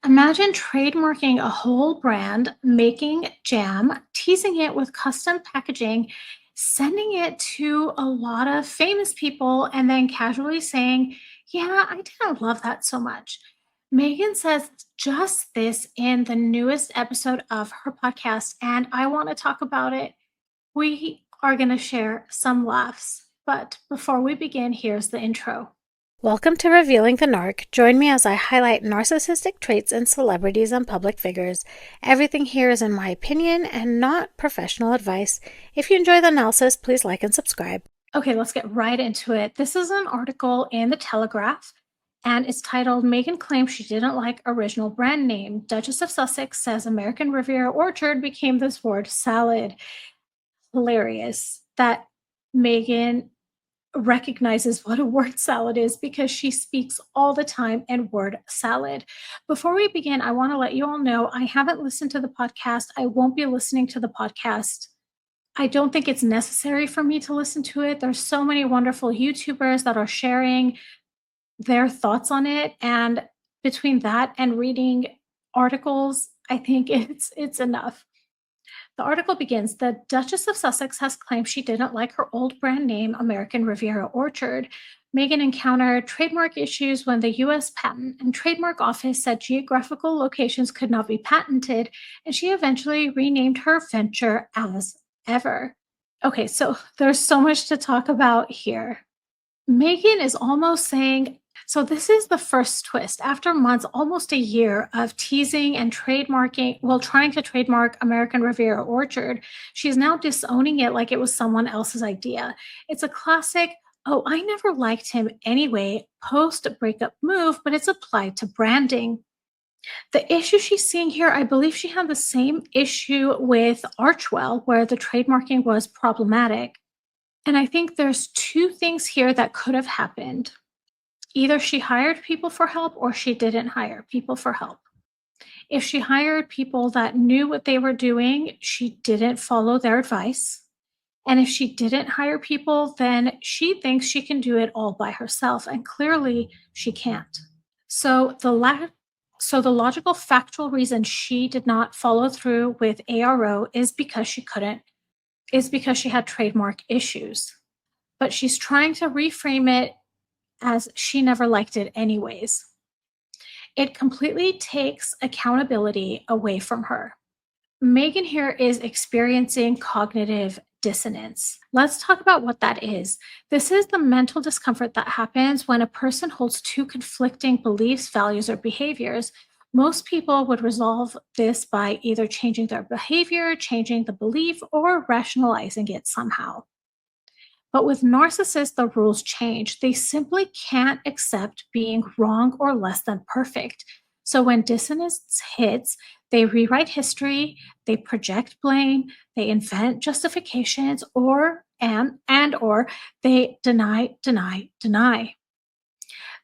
Imagine trademarking a whole brand, making jam, teasing it with custom packaging, sending it to a lot of famous people, and then casually saying, "Yeah, I didn't love that so much." Megan says just this in the newest episode of her podcast, and I want to talk about it. We are going to share some laughs. But before we begin, here's the intro. Welcome to Revealing the Narc. Join me as I highlight narcissistic traits in celebrities and public figures. Everything here is in my opinion and not professional advice. If you enjoy the analysis, please like and subscribe. Okay, let's get right into it. This is an article in The Telegraph, and it's titled "Meghan Claims She Didn't Like Original Brand Name. Duchess of Sussex Says American Riviera Orchard Became This Word Salad." Hilarious that Meghan recognizes what a word salad is because she speaks all the time in word salad. Before we begin, I want to let you all know I haven't listened to the podcast. I won't be listening to the podcast. I don't think it's necessary for me to listen to it. There's so many wonderful YouTubers that are sharing their thoughts on it, and between that and reading articles, I think it's enough. The article begins: The Duchess of Sussex has claimed she didn't like her old brand name, American Riviera Orchard. Meghan encountered trademark issues when the U.S. Patent and Trademark Office said geographical locations could not be patented, and she eventually renamed her venture as Ever. Okay, so there's so much to talk about here. Meghan is almost saying, so this is the first twist. After months, almost a year of teasing and trademarking, well, trying to trademark American Riviera Orchard, she's now disowning it like it was someone else's idea. It's a classic, "Oh, I never liked him anyway," post breakup move, but it's applied to branding. The issue she's seeing here, I believe she had the same issue with Archwell, where the trademarking was problematic. And I think there's two things here that could have happened. Either she hired people for help or she didn't hire people for help. If she hired people that knew what they were doing, she didn't follow their advice. And if she didn't hire people, then she thinks she can do it all by herself. And clearly she can't. So the logical factual reason she did not follow through with ARO is because she couldn't, is because she had trademark issues. But she's trying to reframe it as she never liked it anyways. It completely takes accountability away from her. Meghan here is experiencing cognitive dissonance. Let's talk about what that is. This is the mental discomfort that happens when a person holds two conflicting beliefs, values, or behaviors. Most people would resolve this by either changing their behavior, changing the belief, or rationalizing it somehow. But with narcissists, the rules change. They simply can't accept being wrong or less than perfect. So when dissonance hits, they rewrite history, they project blame, they invent justifications, or they deny.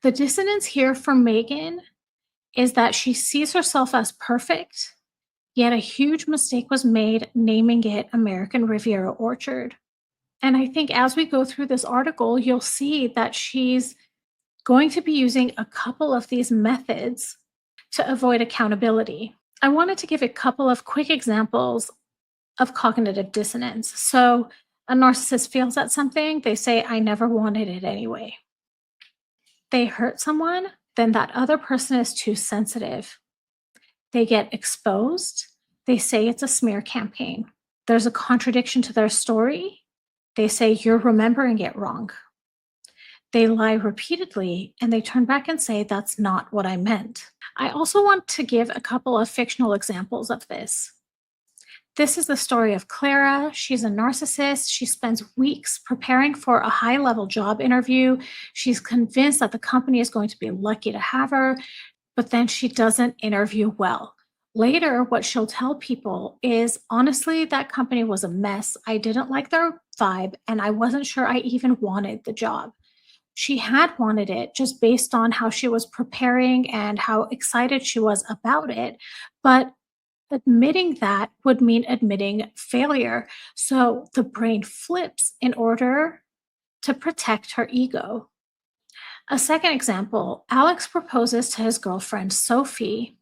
The dissonance here for Meghan is that she sees herself as perfect, yet a huge mistake was made naming it American Riviera Orchard. And I think as we go through this article, you'll see that she's going to be using a couple of these methods to avoid accountability. I wanted to give a couple of quick examples of cognitive dissonance. So a narcissist feels at something, they say, "I never wanted it anyway." They hurt someone, then that other person is too sensitive. They get exposed, they say it's a smear campaign. There's a contradiction to their story. They say, "You're remembering it wrong." They lie repeatedly and they turn back and say, "That's not what I meant." I also want to give a couple of fictional examples of this. This is the story of Clara. She's a narcissist. She spends weeks preparing for a high-level job interview. She's convinced that the company is going to be lucky to have her, but then she doesn't interview well. Later, what she'll tell people is, "Honestly, that company was a mess. I didn't like their vibe, and I wasn't sure I even wanted the job." She had wanted it just based on how she was preparing and how excited she was about it. But admitting that would mean admitting failure. So the brain flips in order to protect her ego. A second example: Alex proposes to his girlfriend, Sophie.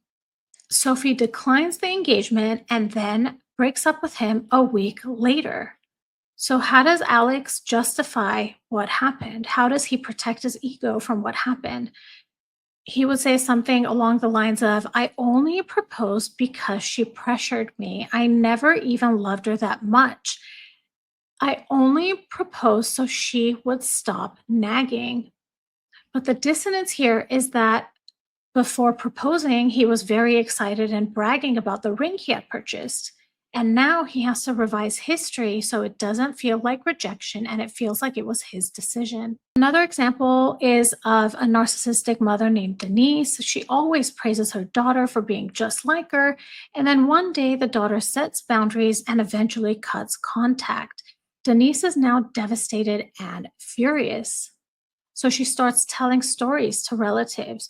Sophie declines the engagement and then breaks up with him a week later. So, how does Alex justify what happened? How does he protect his ego from what happened? He would say something along the lines of, I only proposed because she pressured me. I never even loved her that much. I only proposed so she would stop nagging. But the dissonance here is that before proposing, he was very excited and bragging about the ring he had purchased. And now he has to revise history so it doesn't feel like rejection and it feels like it was his decision. Another example is of a narcissistic mother named Denise. She always praises her daughter for being just like her. And then one day, the daughter sets boundaries and eventually cuts contact. Denise is now devastated and furious. So she starts telling stories to relatives.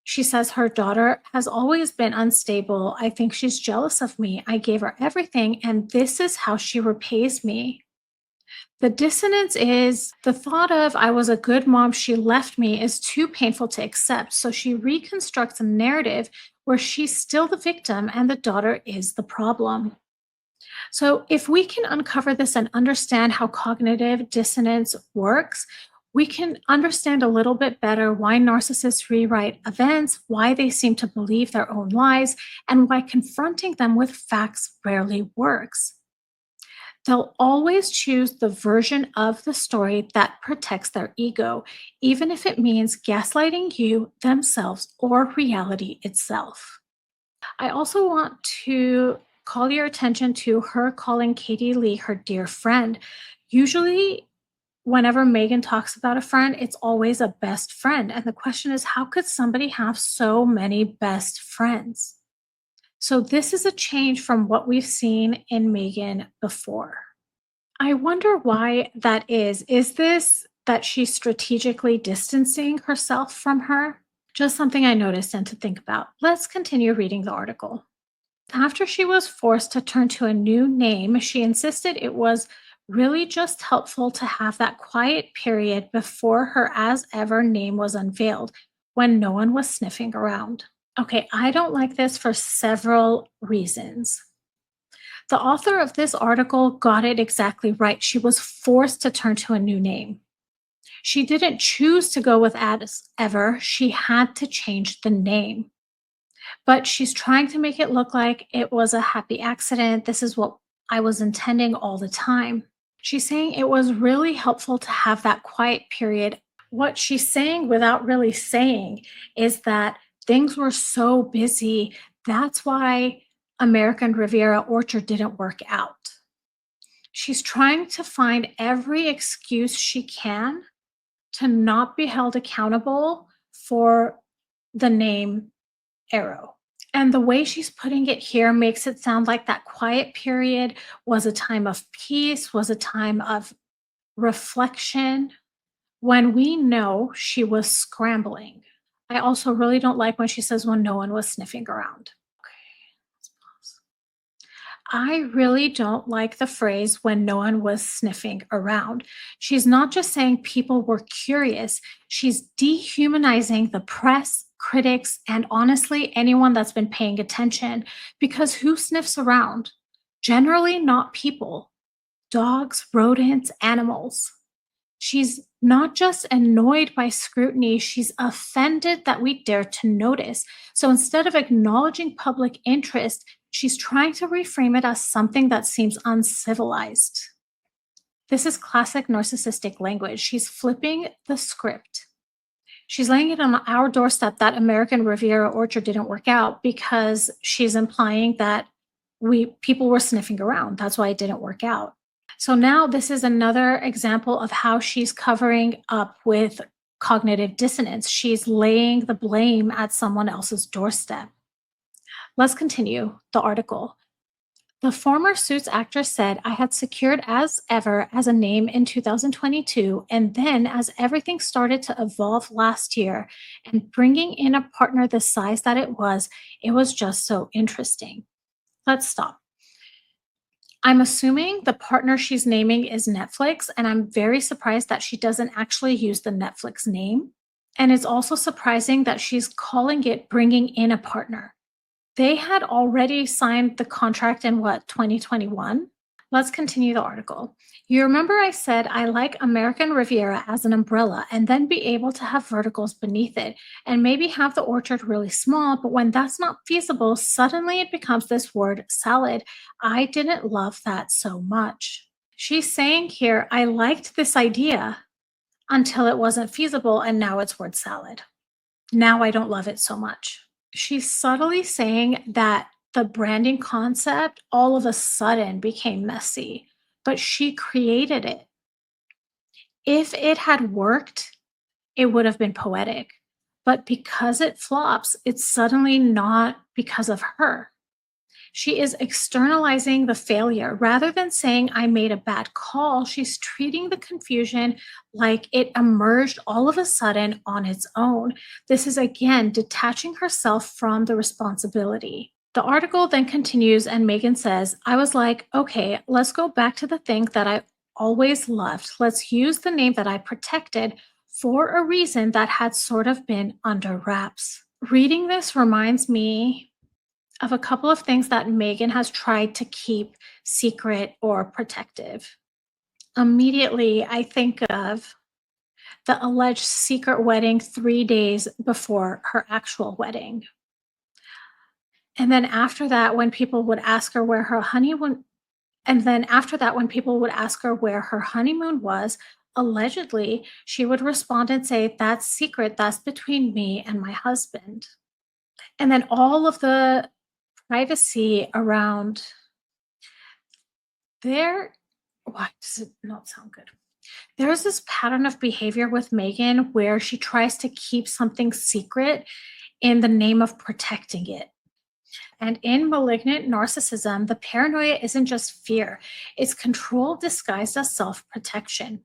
She says her daughter has always been unstable. I think she's jealous of me. I gave her everything, and this is how she repays me. The dissonance is the thought of I was a good mom, she left me is too painful to accept. So she reconstructs a narrative where she's still the victim and the daughter is the problem. So, if we can uncover this and understand how cognitive dissonance works, we can understand a little bit better why narcissists rewrite events, why they seem to believe their own lies, and why confronting them with facts rarely works. They'll always choose the version of the story that protects their ego, even if it means gaslighting you, themselves, or reality itself. I also want to call your attention to her calling Kadi Lee her dear friend. Usually, whenever Megan talks about a friend, it's always a best friend. And the question is, how could somebody have so many best friends? So, this is a change from what we've seen in Megan before. I wonder why that is. Is this that she's strategically distancing herself from her? Just something I noticed and to think about. Let's continue reading the article. After she was forced to turn to a new name, she insisted it was really just helpful to have that quiet period before her as ever name was unveiled when no one was sniffing around. Okay, I don't like this for several reasons. The author of this article got it exactly right. She was forced to turn to a new name. She didn't choose to go with as ever, she had to change the name. But she's trying to make it look like it was a happy accident. This is what I was intending all the time. She's saying it was really helpful to have that quiet period. What she's saying without really saying is that things were so busy. That's why American Riviera Orchard didn't work out. She's trying to find every excuse she can to not be held accountable for the name Arrow. And the way she's putting it here makes it sound like that quiet period was a time of peace, was a time of reflection, when we know she was scrambling. I also really don't like when she says when no one was sniffing around. Okay, let's pause. I really don't like the phrase when no one was sniffing around. She's not just saying people were curious, she's dehumanizing the press, critics, and honestly, anyone that's been paying attention. Because who sniffs around? Generally, not people, dogs, rodents, animals. She's not just annoyed by scrutiny, she's offended that we dare to notice. So instead of acknowledging public interest, she's trying to reframe it as something that seems uncivilized. This is classic narcissistic language. She's flipping the script. She's laying it on our doorstep that American Riviera Orchard didn't work out because she's implying that people were sniffing around. That's why it didn't work out. So now this is another example of how she's covering up with cognitive dissonance. She's laying the blame at someone else's doorstep. Let's continue the article. The former Suits actress said, I had secured as ever as a name in 2022, and then as everything started to evolve last year and bringing in a partner the size that it was just so interesting. Let's stop. I'm assuming the partner she's naming is Netflix, and I'm very surprised that she doesn't actually use the Netflix name. And it's also surprising that she's calling it bringing in a partner. They had already signed the contract in what, 2021? Let's continue the article. You remember I said I like American Riviera as an umbrella and then be able to have verticals beneath it and maybe have the orchard really small, but when that's not feasible, suddenly it becomes this word salad. I didn't love that so much. She's saying here, I liked this idea until it wasn't feasible and now it's word salad. Now I don't love it so much. She's subtly saying that the branding concept all of a sudden became messy, but she created it. If it had worked, it would have been poetic. But because it flops, it's suddenly not because of her. She is externalizing the failure. Rather than saying, I made a bad call, she's treating the confusion like it emerged all of a sudden on its own. This is again detaching herself from the responsibility. The article then continues, and Meghan says, I was like, okay, let's go back to the thing that I always loved. Let's use the name that I protected for a reason that had sort of been under wraps. Reading this reminds me of a couple of things that Meghan has tried to keep secret or protective. Immediately, I think of the alleged secret wedding 3 days before her actual wedding. And then after that, when people would ask her where her honeymoon, and then after that, when people would ask her where her honeymoon was, allegedly, she would respond and say, that's secret, that's between me and my husband. And then all of the privacy around there, why does it not sound good? There's this pattern of behavior with Meghan where she tries to keep something secret in the name of protecting it. And in malignant narcissism, the paranoia isn't just fear, it's control disguised as self protection.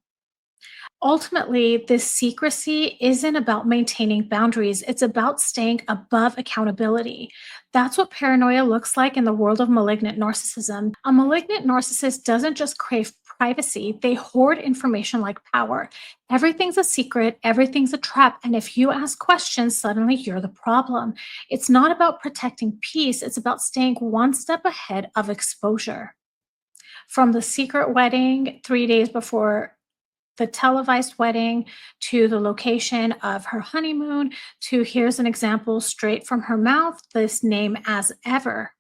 Ultimately, this secrecy isn't about maintaining boundaries, it's about staying above accountability. That's what paranoia looks like in the world of malignant narcissism. A malignant narcissist doesn't just crave privacy, they hoard information like power. Everything's a secret, everything's a trap, and if you ask questions, suddenly you're the problem. It's not about protecting peace, it's about staying one step ahead of exposure. From the secret wedding 3 days before the televised wedding to the location of her honeymoon to here's an example straight from her mouth, this name as ever.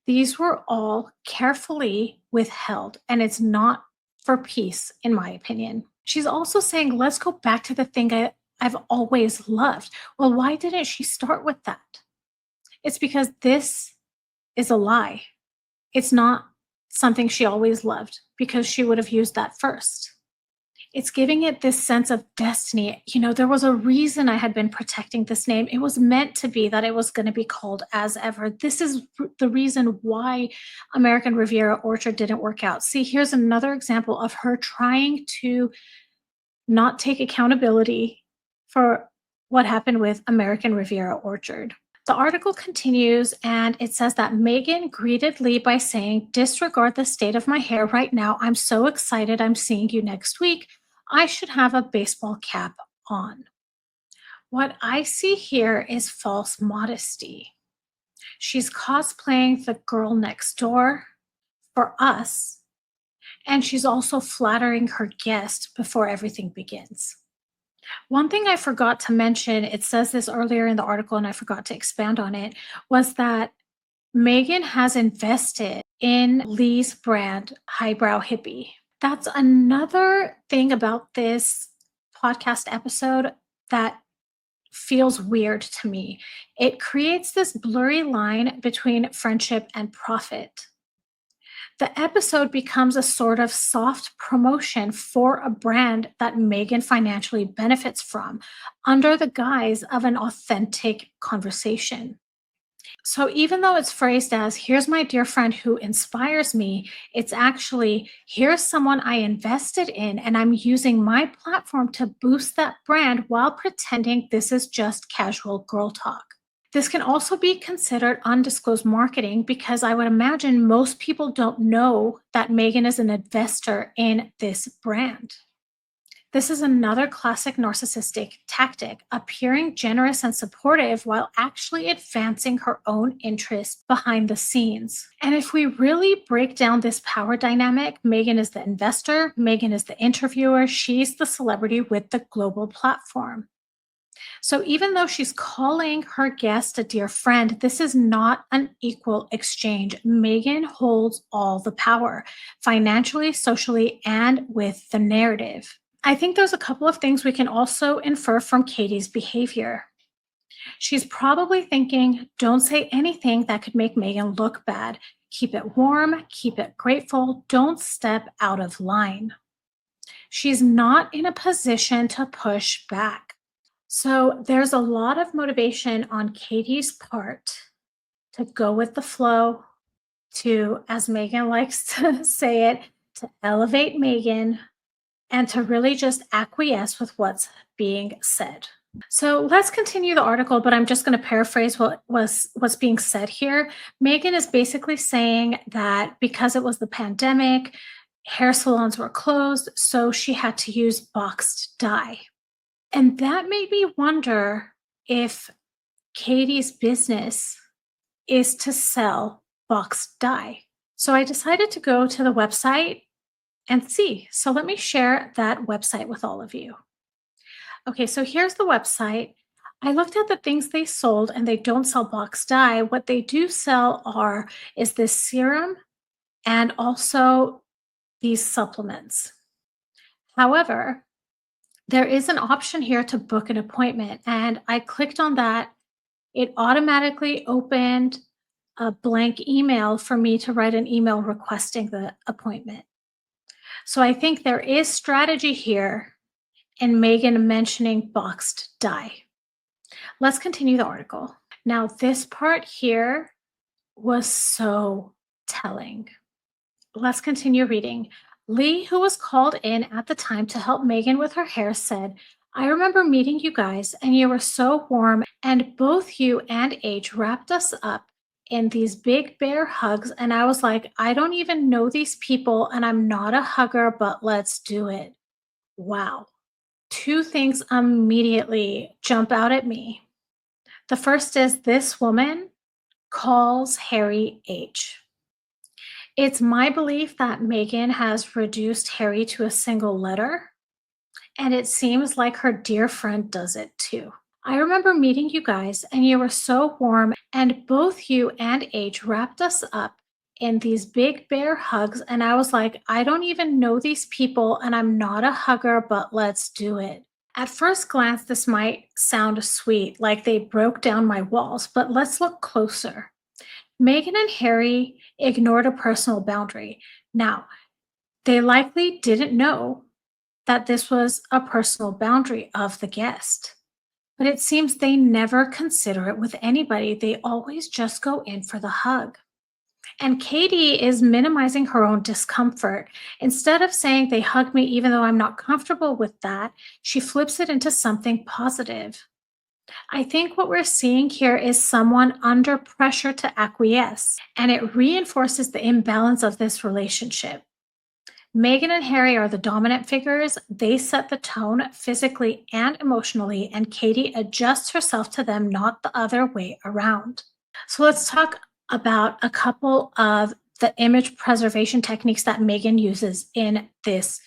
These were all carefully withheld, and it's not for peace, in my opinion. She's also saying, let's go back to the thing I've always loved. Well, why didn't she start with that? It's because this is a lie. It's not something she always loved because she would have used that first. It's giving it this sense of destiny. You know, there was a reason I had been protecting this name. It was meant to be that it was going to be called as ever. This is the reason why American Riviera Orchard didn't work out. See, here's another example of her trying to not take accountability for what happened with American Riviera Orchard. The article continues and it says that Meghan greeted Lee by saying, disregard the state of my hair right now. I'm so excited. I'm seeing you next week. I should have a baseball cap on. What I see here is false modesty. She's cosplaying the girl next door for us, and she's also flattering her guest before everything begins. One thing I forgot to mention, it says this earlier in the article and I forgot to expand on it, was that Meghan has invested in Lee's brand, Highbrow Hippie. That's another thing about this podcast episode that feels weird to me. It creates this blurry line between friendship and profit. The episode becomes a sort of soft promotion for a brand that Meghan financially benefits from under the guise of an authentic conversation. So even though it's phrased as, here's my dear friend who inspires me, it's actually, here's someone I invested in and I'm using my platform to boost that brand while pretending this is just casual girl talk. This can also be considered undisclosed marketing because I would imagine most people don't know that Meghan is an investor in this brand. This is another classic narcissistic tactic, appearing generous and supportive while actually advancing her own interests behind the scenes. And if we really break down this power dynamic, Meghan is the investor, Meghan is the interviewer, she's the celebrity with the global platform. So even though she's calling her guest a dear friend, this is not an equal exchange. Meghan holds all the power, financially, socially, and with the narrative. I think there's a couple of things we can also infer from Kadi's behavior. She's probably thinking, don't say anything that could make Meghan look bad. Keep it warm, keep it grateful, don't step out of line. She's not in a position to push back. So there's a lot of motivation on Kadi's part to go with the flow, to, as Meghan likes to say it, to elevate Meghan and to really just acquiesce with what's being said. So let's continue the article, but I'm just going to paraphrase what's being said here. Meghan is basically saying that because it was the pandemic, hair salons were closed, so she had to use boxed dye. And that made me wonder if Kadi's business is to sell boxed dye. So I decided to go to the website and see. So let me share that website with all of you. Okay, so here's the website. I looked at the things they sold and they don't sell box dye. What they do sell is this serum and also these supplements. However, there is an option here to book an appointment, and I clicked on that. It automatically opened a blank email for me to write an email requesting the appointment. So I think there is strategy here in Meghan mentioning boxed dye. Let's continue the article. Now, this part here was so telling. Let's continue reading. Lee, who was called in at the time to help Meghan with her hair, said, I remember meeting you guys and you were so warm, and both you and H wrapped us up in these big bear hugs, and I was like, I don't even know these people and I'm not a hugger, but let's do it. Wow. Two things immediately jump out at me. The first is this woman calls Harry H. It's my belief that Meghan has reduced Harry to a single letter, and it seems like her dear friend does it too. I remember meeting you guys and you were so warm, and both you and H wrapped us up in these big bear hugs, and I was like, I don't even know these people and I'm not a hugger, but let's do it. At first glance, this might sound sweet, like they broke down my walls, but let's look closer. Meghan and Harry ignored a personal boundary. Now, they likely didn't know that this was a personal boundary of the guest. But it seems they never consider it with anybody. They always just go in for the hug. And Kadi is minimizing her own discomfort. Instead of saying they hug me even though I'm not comfortable with that, she flips it into something positive. I think what we're seeing here is someone under pressure to acquiesce, and it reinforces the imbalance of this relationship. Meghan and Harry are the dominant figures. They set the tone physically and emotionally, and Kadi adjusts herself to them, not the other way around. So let's talk about a couple of the image preservation techniques that Meghan uses in this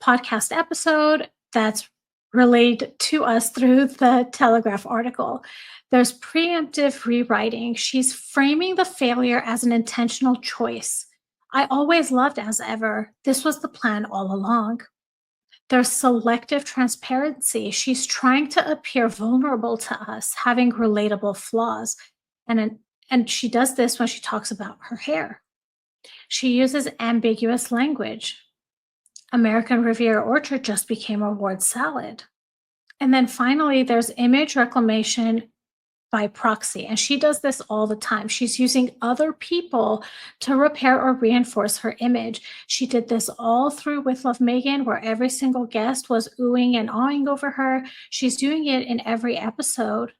podcast episode that's relayed to us through the Telegraph article. There's preemptive rewriting. She's framing the failure as an intentional choice. I always loved as ever. This was the plan all along. There's selective transparency. She's trying to appear vulnerable to us, having relatable flaws. And she does this when she talks about her hair. She uses ambiguous language. American Riviera Orchard just became a word salad. And then finally, there's image reclamation by proxy. And she does this all the time. She's using other people to repair or reinforce her image. She did this all through With Love Meghan, where every single guest was oohing and awing over her. She's doing it in every episode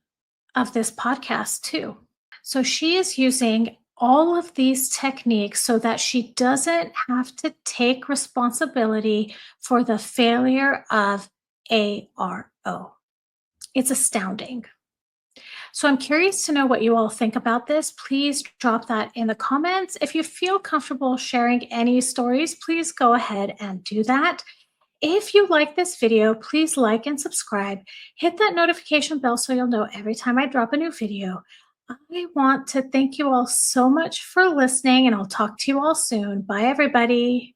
of this podcast too. So she is using all of these techniques so that she doesn't have to take responsibility for the failure of ARO. It's astounding. So I'm curious to know what you all think about this. Please drop that in the comments. If you feel comfortable sharing any stories, please go ahead and do that. If you like this video, please like and subscribe. Hit that notification bell so you'll know every time I drop a new video. I want to thank you all so much for listening, and I'll talk to you all soon. Bye, everybody.